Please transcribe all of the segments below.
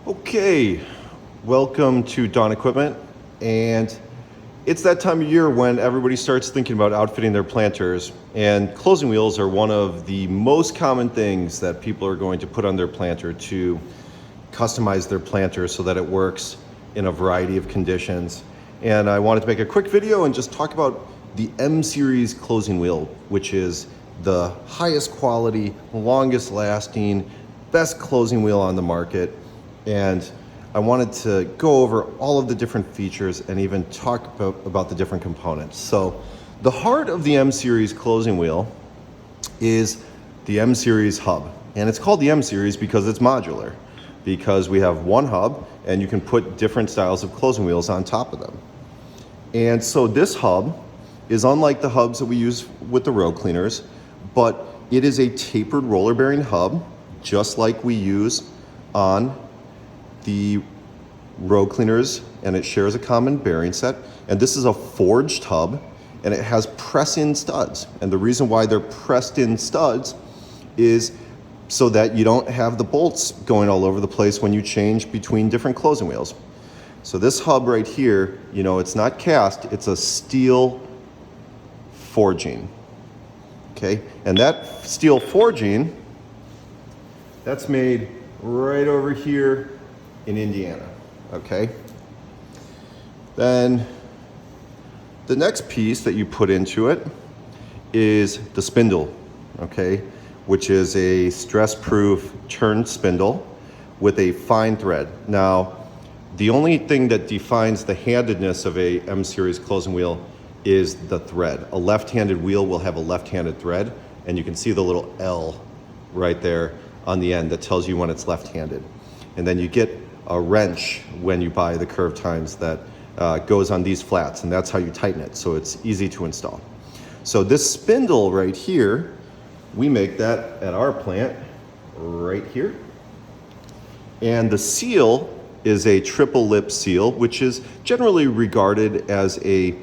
Okay, welcome to Dawn Equipment, and it's that time of year when everybody starts thinking about outfitting their planters, and closing wheels are one of the most common things that people are going to put on their planter to customize their planter so that it works in a variety of conditions. And I wanted to make a quick video and just talk about the M-Series Closing Wheel, which is the highest quality, longest lasting, best closing wheel on the market. And I wanted to go over all of the different features and even talk about the different components. So the heart of the M-Series closing wheel is the M-Series hub. And it's called the M-Series because it's modular, because we have one hub and you can put different styles of closing wheels on top of them. And so this hub is unlike the hubs that we use with the road cleaners, but it is a tapered roller bearing hub, just like we use on the road cleaners, and it shares a common bearing set. And this is a forged hub, and it has press-in studs. And the reason why they're pressed-in studs is so that you don't have the bolts going all over the place when you change between different closing wheels. So this hub right here, you know, it's not cast, it's a steel forging. Okay, and that steel forging, that's made right over here in Indiana. Okay, then the next piece that you put into it is the spindle, okay, which is a stress-proof turned spindle with a fine thread. Now, the only thing that defines the handedness of a M-Series closing wheel is the thread. A left-handed wheel will have a left-handed thread, and you can see the little L right there on the end that tells you when it's left-handed. And then you get a wrench when you buy the Curvetines that goes on these flats, and that's how you tighten it, so it's easy to install. So this spindle right here, we make that at our plant right here. And the seal is a triple lip seal, which is generally regarded as a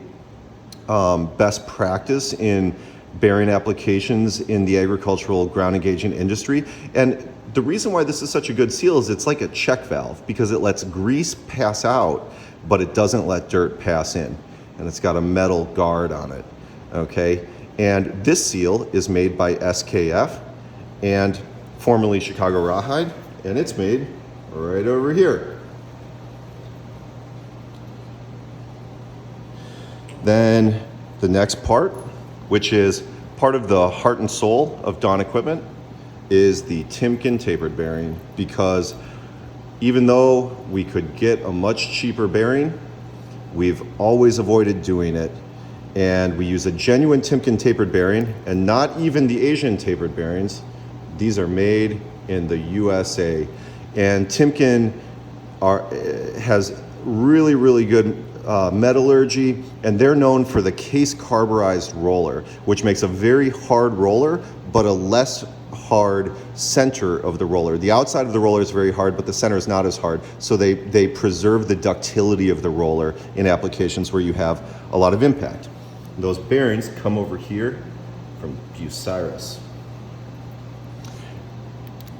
best practice in bearing applications in the agricultural ground engaging industry. And the reason why this is such a good seal is it's like a check valve, because it lets grease pass out, but it doesn't let dirt pass in. And it's got a metal guard on it, okay? And this seal is made by SKF, and formerly Chicago Rawhide, and it's made right over here. Then the next part, which is part of the heart and soul of Dawn Equipment, is the Timken tapered bearing, because even though we could get a much cheaper bearing, we've always avoided doing it. And we use a genuine Timken tapered bearing, and not even the Asian tapered bearings. These are made in the USA. And Timken has really good metallurgy, and they're known for the case carburized roller, which makes a very hard roller, but a less hard center of the roller. The outside of the roller is very hard, but the center is not as hard. So they preserve the ductility of the roller in applications where you have a lot of impact. Those bearings come over here from Bucyrus.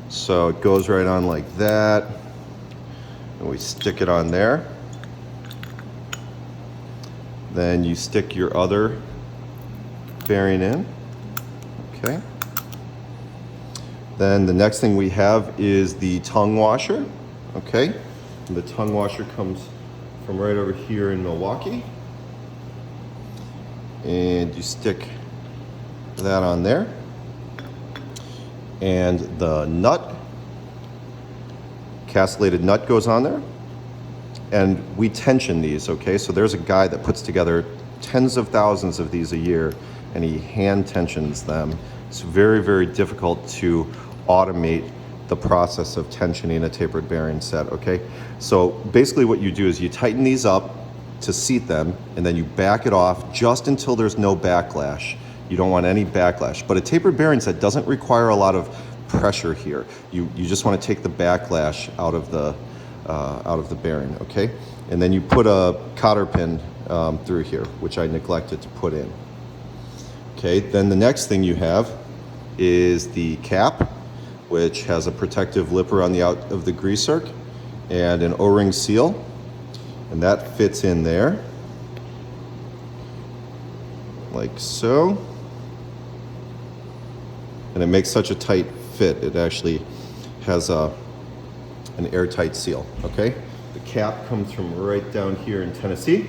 So it goes right on like that, and we stick it on there. Then you stick your other bearing in, okay? Then the next thing we have is the tongue washer, okay? And the tongue washer comes from right over here in Milwaukee. And you stick that on there. And the nut, castellated nut goes on there. And we tension these, okay? So there's a guy that puts together tens of thousands of these a year, and he hand tensions them. It's very difficult to automate the process of tensioning a tapered bearing set, okay? So basically what you do is you tighten these up to seat them, and then you back it off just until there's no backlash. You don't want any backlash. But a tapered bearing set doesn't require a lot of pressure here. You just want to take the backlash out of the bearing, okay? And then you put a cotter pin through here, which I neglected to put in. Okay, then the next thing you have is the cap, which has a protective lipper on the out of the grease zerk, and an O-ring seal, and that fits in there like so. And it makes such a tight fit. It actually has an airtight seal, okay? The cap comes from right down here in Tennessee.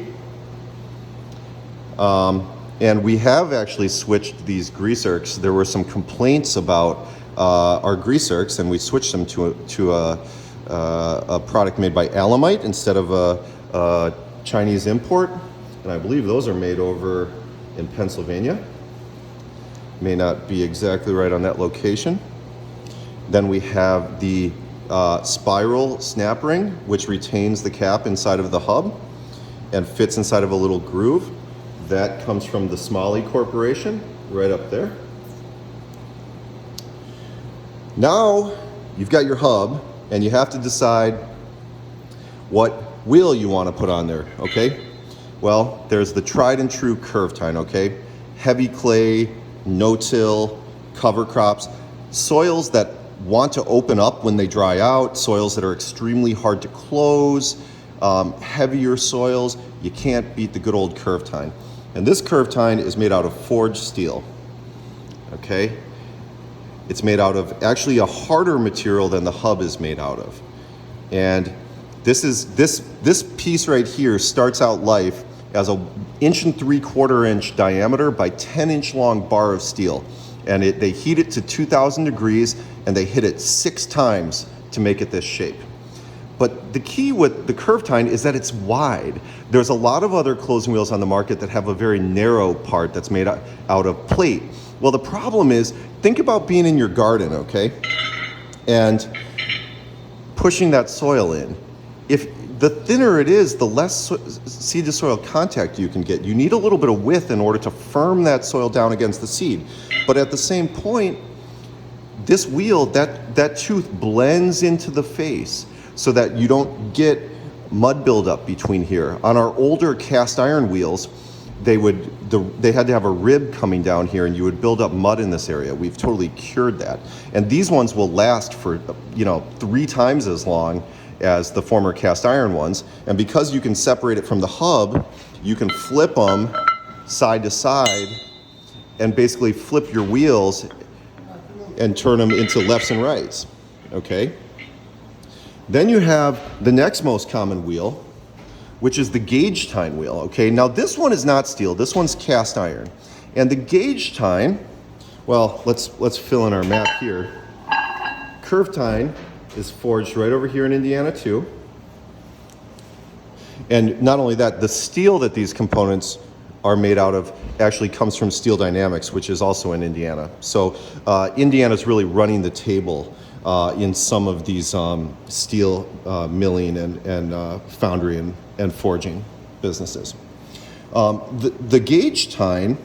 And we have actually switched these grease erks. There were some complaints about our grease erks, and we switched them to a product made by Alamite instead of a Chinese import. And I believe those are made over in Pennsylvania. May not be exactly right on that location. Then we have the spiral snap ring, which retains the cap inside of the hub and fits inside of a little groove. That comes from the Smalley Corporation, right up there. Now you've got your hub, and you have to decide what wheel you want to put on there, okay? Well, there's the tried and true Curvetine, okay? Heavy clay, no-till, cover crops, soils that want to open up when they dry out, soils that are extremely hard to close, heavier soils. You can't beat the good old Curvetine. And this Curvetine is made out of forged steel, okay? It's made out of actually a harder material than the hub is made out of. And this piece right here starts out life as a 1 3/4 diameter by 10 long bar of steel. And they heat it to 2,000 degrees, and they hit it 6 times to make it this shape. But the key with the Curvetine is that it's wide. There's a lot of other closing wheels on the market that have a very narrow part that's made out of plate. Well, the problem is, think about being in your garden, okay? And pushing that soil in. If the thinner it is, the less seed to soil contact you can get. You need a little bit of width in order to firm that soil down against the seed. But at the same point, this wheel, that tooth blends into the face so that you don't get mud buildup between here. On our older cast iron wheels, they had to have a rib coming down here, and you would build up mud in this area. We've totally cured that. And these ones will last for 3 times as long as the former cast iron ones. And because you can separate it from the hub, you can flip them side to side and basically flip your wheels and turn them into lefts and rights, okay? Then you have the next most common wheel, which is the gauge tine wheel, okay? Now this one is not steel, this one's cast iron. And the gauge tine, well, let's fill in our map here. Curvetine is forged right over here in Indiana too. And not only that, the steel that these components are made out of actually comes from Steel Dynamics, which is also in Indiana. So Indiana's really running the table in some of these steel milling and foundry and forging businesses. The gauge tine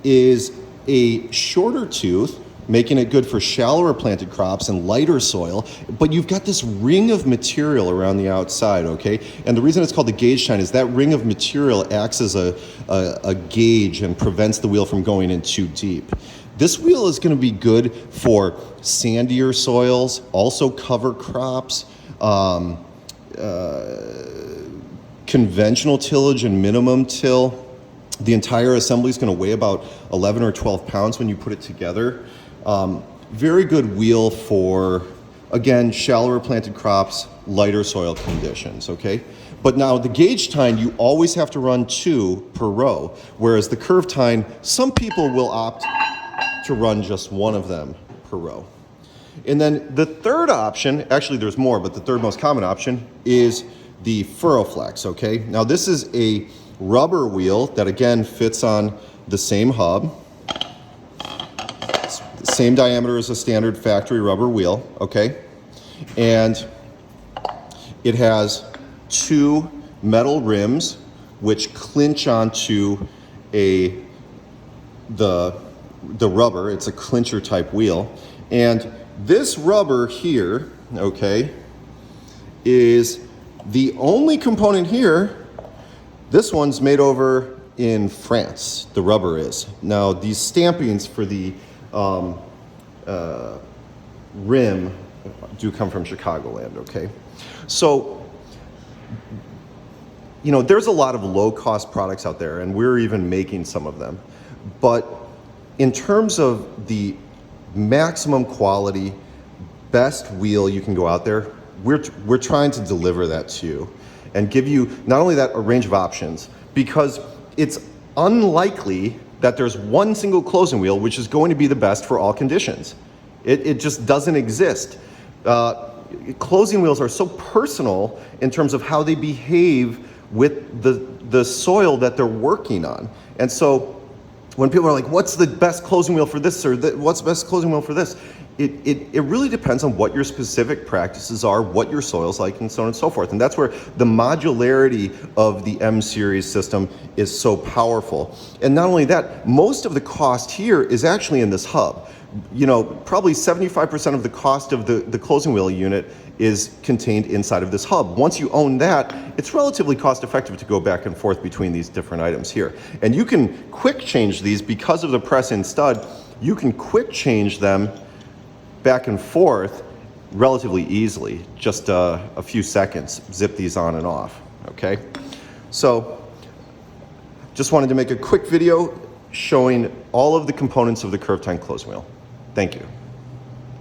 is a shorter tooth, making it good for shallower planted crops and lighter soil, but you've got this ring of material around the outside, okay? And the reason it's called the gauge tine is that ring of material acts as a gauge and prevents the wheel from going in too deep. This wheel is going to be good for sandier soils, also cover crops, conventional tillage and minimum till. The entire assembly is going to weigh about 11 or 12 pounds when you put it together. Very good wheel for, again, shallower planted crops, lighter soil conditions, okay? But now the gauge tine, you always have to run 2 per row, whereas the Curvetine, some people will opt to run just 1 of them per row. And then the third option, actually there's more, but the third most common option is the FurrowFlex, okay? Now this is a rubber wheel that again fits on the same hub, same diameter as a standard factory rubber wheel, okay? And it has 2 metal rims which clinch onto the rubber. It's a clincher type wheel. And this rubber here, okay, is the only component here. This one's made over in France, the rubber is. Now these stampings for the rim do come from Chicagoland, okay? So, you know, there's a lot of low-cost products out there, and we're even making some of them. But in terms of the maximum quality, best wheel you can go out there, we're trying to deliver that to you and give you not only that, a range of options, because it's unlikely that there's one single closing wheel which is going to be the best for all conditions. It just doesn't exist. Closing wheels are so personal in terms of how they behave with the soil that they're working on. And so when people are like, what's the best closing wheel for this, or what's the best closing wheel for this? It really depends on what your specific practices are, what your soil's like, and so on and so forth. And that's where the modularity of the M-Series system is so powerful. And not only that, most of the cost here is actually in this hub. You know, probably 75% of the cost of the closing wheel unit is contained inside of this hub. Once you own that, it's relatively cost effective to go back and forth between these different items here. And you can quick change these because of the press-in stud. You can quick change them back and forth relatively easily, just a few seconds, zip these on and off, okay? So just wanted to make a quick video showing all of the components of the Curvetine closing wheel. Thank you.